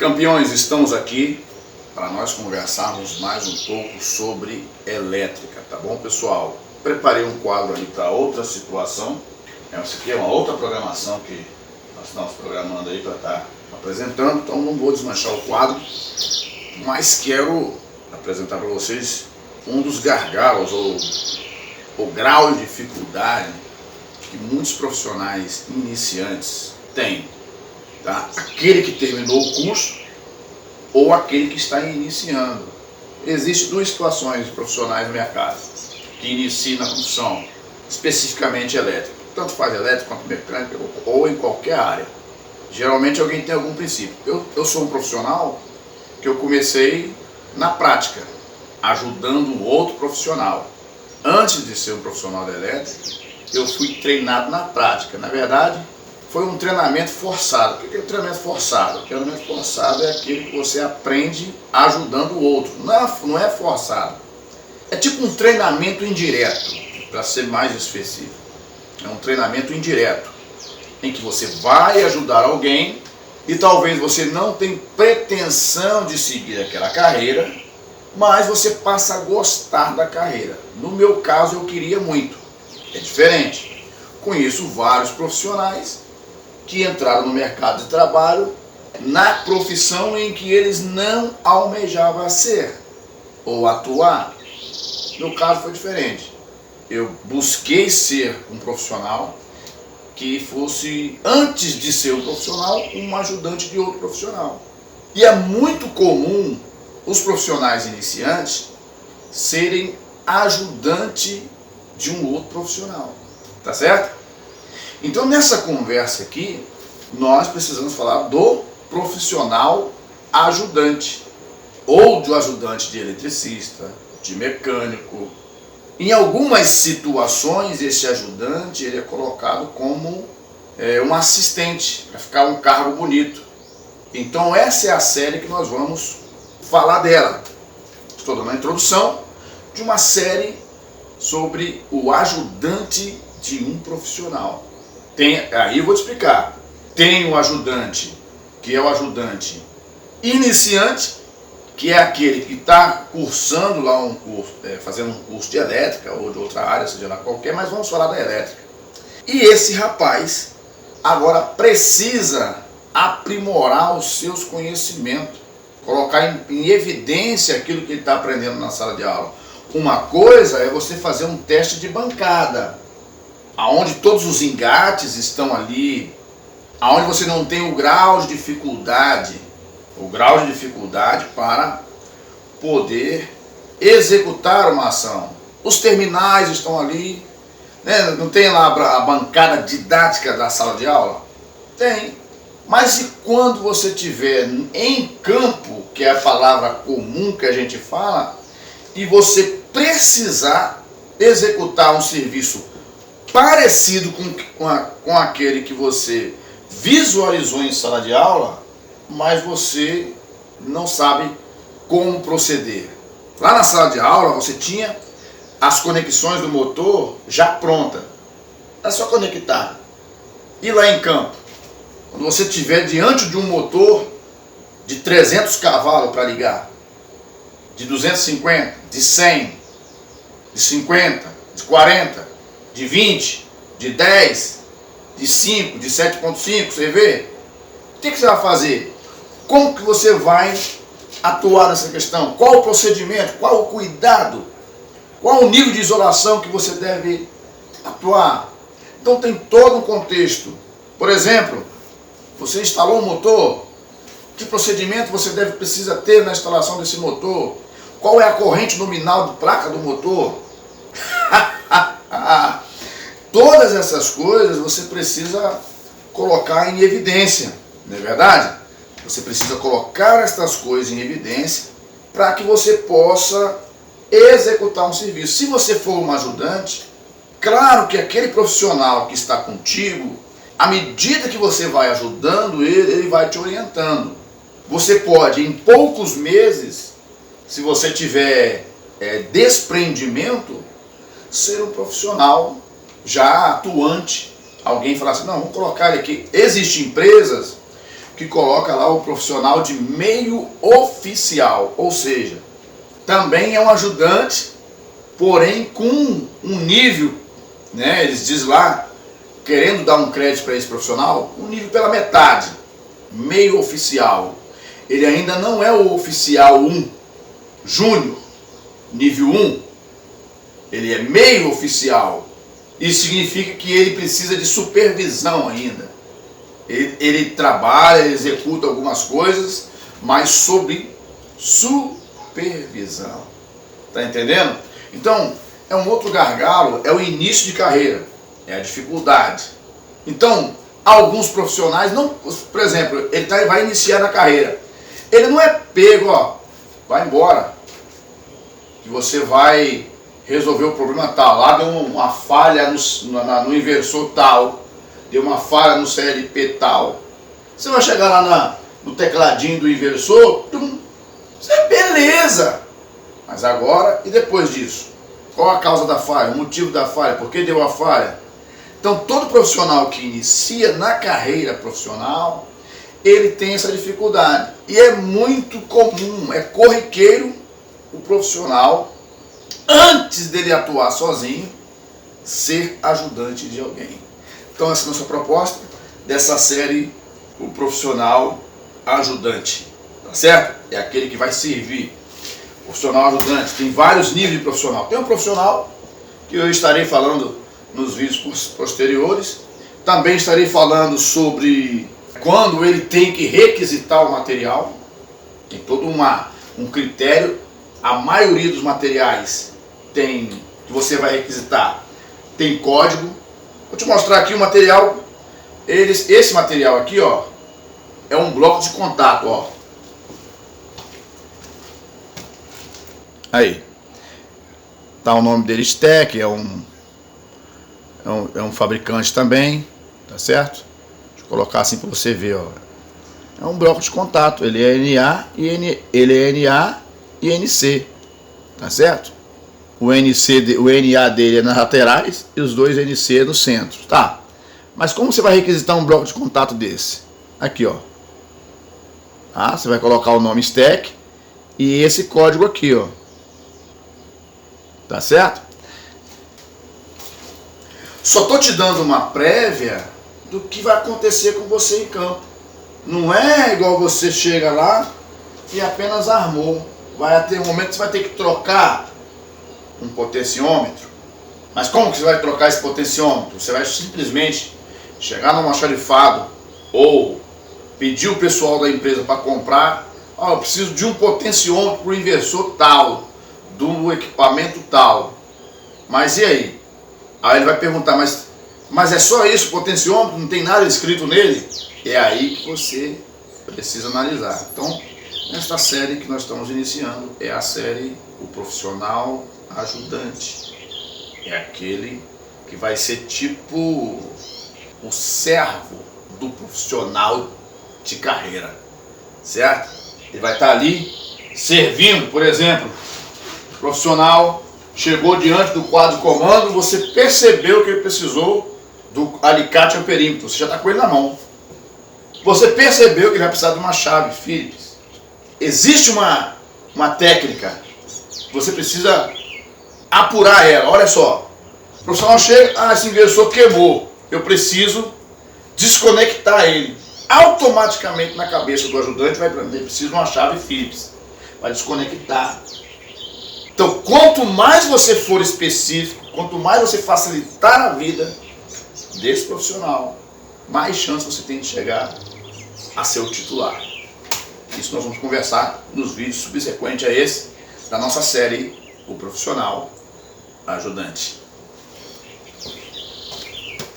Campeões, estamos aqui para nós conversarmos mais um pouco sobre elétrica, tá bom, pessoal? Preparei um quadro ali para outra situação. Essa aqui é uma outra programação que nós estamos programando aí para estar apresentando, então não vou desmanchar o quadro, mas quero apresentar para vocês um dos gargalos ou grau de dificuldade que muitos profissionais iniciantes têm, tá? Aquele que terminou o curso ou aquele que está iniciando. Existem duas situações de profissionais no mercado que iniciam na profissão especificamente elétrica, tanto faz elétrico quanto mecânica ou em qualquer área. Geralmente alguém tem algum princípio. Eu sou um profissional que eu comecei na prática, ajudando um outro profissional. Antes de ser um profissional da elétrica, eu fui treinado na prática. Na verdade, foi um treinamento forçado. O que é o treinamento forçado? O treinamento forçado é aquele que você aprende ajudando o outro. Não é forçado. É tipo um treinamento indireto, para ser mais específico. É um treinamento indireto, em que você vai ajudar alguém e talvez você não tenha pretensão de seguir aquela carreira, mas você passa a gostar da carreira. No meu caso, eu queria muito. É diferente. Conheço vários profissionais que entraram no mercado de trabalho na profissão em que eles não almejavam ser ou atuar. No caso foi diferente. Eu busquei ser um profissional que fosse, antes de ser um profissional, um ajudante de outro profissional. E é muito comum os profissionais iniciantes serem ajudante de um outro profissional. Tá certo? Então, nessa conversa aqui, nós precisamos falar do profissional ajudante, ou do ajudante de eletricista, de mecânico. Em algumas situações, esse ajudante ele é colocado como um assistente, para ficar um cargo bonito. Então, essa é a série que nós vamos falar dela. Estou dando uma introdução de uma série sobre o ajudante de um profissional. Aí eu vou te explicar. Tem o ajudante, que é o ajudante iniciante, que é aquele que está cursando lá um curso, fazendo um curso de elétrica ou de outra área, seja lá qualquer, mas vamos falar da elétrica. E esse rapaz agora precisa aprimorar os seus conhecimentos, colocar em evidência aquilo que ele está aprendendo na sala de aula. Uma coisa é você fazer um teste de bancada, aonde todos os engates estão ali, aonde você não tem o grau de dificuldade, para poder executar uma ação. Os terminais estão ali, né? Não tem lá a bancada didática da sala de aula? Tem. Mas e quando você estiver em campo, que é a palavra comum que a gente fala, e você precisar executar um serviço parecido com aquele que você visualizou em sala de aula, mas você não sabe como proceder. Lá na sala de aula você tinha as conexões do motor já pronta. É só conectar. E lá em campo, quando você estiver diante de um motor de 300 cavalos para ligar, de 250, de 100, de 50, de 40, de 20, de 10, de 5, de 7.5, você vê? O que você vai fazer? Como que você vai atuar nessa questão? Qual o procedimento? Qual o cuidado? Qual o nível de isolação que você deve atuar? Então tem todo um contexto. Por exemplo, você instalou um motor, que procedimento você precisa ter na instalação desse motor? Qual é a corrente nominal de placa do motor? Todas essas coisas você precisa colocar em evidência, não é verdade? Você precisa colocar estas coisas em evidência para que você possa executar um serviço. Se você for um ajudante, claro que aquele profissional que está contigo, à medida que você vai ajudando ele vai te orientando. Você pode, em poucos meses, se você tiver desprendimento, ser um profissional já atuante. Alguém falar assim, não, vamos colocar ele aqui. Existem empresas que coloca lá o profissional de meio oficial, ou seja, também é um ajudante, porém com um nível, né, eles dizem lá, querendo dar um crédito para esse profissional, um nível pela metade, meio oficial. Ele ainda não é o oficial 1, júnior, nível 1, ele é meio oficial. Isso significa que ele precisa de supervisão ainda. Ele trabalha, ele executa algumas coisas, mas sob supervisão. Está entendendo? Então, é um outro gargalo, é o início de carreira, é a dificuldade. Então, alguns profissionais, não, por exemplo, ele vai iniciar na carreira. Ele não é pego, ó, vai embora, que você vai resolver o problema tal. Lá deu uma falha no inversor tal, deu uma falha no CLP tal. Você vai chegar lá no tecladinho do inversor, isso é beleza. Mas agora, e depois disso? Qual a causa da falha, o motivo da falha, por que deu a falha? Então, todo profissional que inicia na carreira profissional, ele tem essa dificuldade. E é muito comum, é corriqueiro o profissional, antes dele atuar sozinho, ser ajudante de alguém. Então essa é a nossa proposta dessa série, o profissional ajudante, tá certo? É aquele que vai servir. Profissional ajudante, tem vários níveis de profissional. Tem um profissional que eu estarei falando nos vídeos posteriores. Também estarei falando sobre quando ele tem que requisitar o material. Tem todo um critério. A maioria dos materiais que você vai requisitar tem código. Vou te mostrar aqui o material. Esse material aqui, ó, é um bloco de contato, ó. Aí tá o nome dele, Stack, é um fabricante também, tá certo? Deixa eu colocar assim para você ver, ó. É um bloco de contato, ele é NA e NC, tá certo? O NA dele é nas laterais e os dois NC no centro, tá? Mas como você vai requisitar um bloco de contato desse? Aqui, ó. Ah, você vai colocar o nome Stack e esse código aqui, ó. Tá certo? Só tô te dando uma prévia do que vai acontecer com você em campo. Não é igual você chega lá e apenas armou. Vai ter um momento que você vai ter que trocar um potenciômetro. Mas como que você vai trocar esse potenciômetro? Você vai simplesmente chegar no almoxarifado ou pedir o pessoal da empresa para comprar. Ó, eu preciso de um potenciômetro para o inversor tal, do equipamento tal. Mas e aí? Aí ele vai perguntar, mas é só isso o potenciômetro? Não tem nada escrito nele? É aí que você precisa analisar. Então, nesta série que nós estamos iniciando, é a série O Profissional Ajudante. É aquele que vai ser tipo o servo do profissional de carreira, certo? Ele vai estar ali servindo, por exemplo, o profissional chegou diante do quadro de comando, você percebeu que ele precisou do alicate ao perímetro, você já está com ele na mão. Você percebeu que ele vai precisar de uma chave Phillips. Existe uma técnica, você precisa apurar ela. Olha só, o profissional chega, esse inversor queimou, eu preciso desconectar ele. Automaticamente na cabeça do ajudante vai para mim, ele precisa de uma chave Phillips, vai desconectar. Então, quanto mais você for específico, quanto mais você facilitar a vida desse profissional, mais chance você tem de chegar a ser o titular. Isso nós vamos conversar nos vídeos subsequentes a esse, da nossa série O Profissional Ajudante.